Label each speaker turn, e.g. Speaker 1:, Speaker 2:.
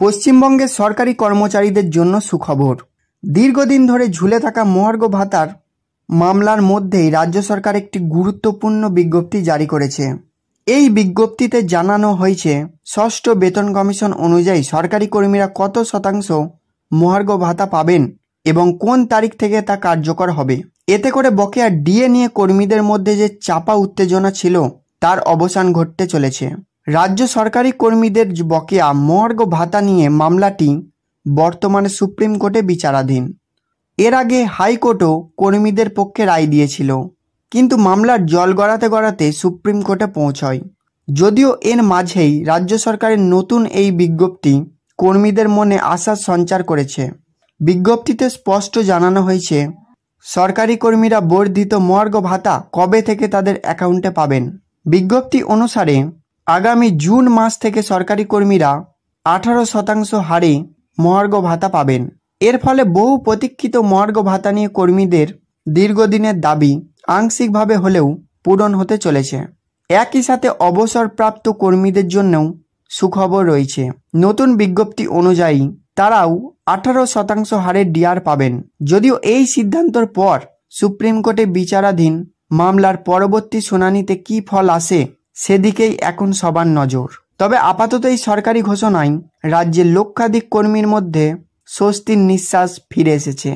Speaker 1: পশ্চিমবঙ্গের সরকারি কর্মচারীদের জন্য সুখবর। দীর্ঘদিন ধরে ঝুলে থাকা মহার্ঘ ভাতার মামলার মধ্যেই রাজ্য সরকার একটি গুরুত্বপূর্ণ বিজ্ঞপ্তি জারি করেছে। এই বিজ্ঞপ্তিতে জানানো হয়েছে ষষ্ঠ বেতন কমিশন অনুযায়ী সরকারি কর্মীরা কত শতাংশ মহার্ঘ ভাতা পাবেন এবং কোন তারিখ থেকে তা কার্যকর হবে। এতে করে বকেয়া ডিএ নিয়ে কর্মীদের মধ্যে যে চাপা উত্তেজনা ছিল তার অবসান ঘটতে চলেছে। রাজ্য সরকারি কর্মীদের বকেয়া মহার্ঘ ভাতা নিয়ে মামলাটি বর্তমানে সুপ্রিম কোর্টে বিচারাধীন। এর আগে হাইকোর্টও কর্মীদের পক্ষে রায় দিয়েছিল, কিন্তু মামলার জল গড়াতে গড়াতে সুপ্রিম কোর্টে পৌঁছয়। যদিও এর মাঝেই রাজ্য সরকারের নতুন এই বিজ্ঞপ্তি কর্মীদের মনে আশার সঞ্চার করেছে। বিজ্ঞপ্তিতে স্পষ্ট জানানো হয়েছে সরকারি কর্মীরা বর্ধিত মহার্ঘ ভাতা কবে থেকে তাদের অ্যাকাউন্টে পাবেন। বিজ্ঞপ্তি অনুসারে আগামী জুন মাস থেকে সরকারি কর্মীরা 18% হারে মহার্ঘ ভাতা পাবেন। এর ফলে বহু প্রতীক্ষিত মহার্ঘ ভাতা নিয়ে কর্মীদের দীর্ঘদিনের দাবি আংশিকভাবে হলেও পূরণ হতে চলেছে। একই সাথে অবসরপ্রাপ্ত কর্মীদের জন্যও সুখবর রয়েছে। নতুন বিজ্ঞপ্তি অনুযায়ী তারাও 18% হারে ডিআর পাবেন। যদিও এই সিদ্ধান্তর পর সুপ্রিম কোর্টে বিচারাধীন মামলার পরবর্তী শুনানিতে কী ফল আসে সেদিকেই এখন সবার নজর। তবে আপাতত এই সরকারি ঘোষণায় রাজ্যের লক্ষাধিক কর্মীর মধ্যে স্বস্তির নিঃশ্বাস ফিরে এসেছে।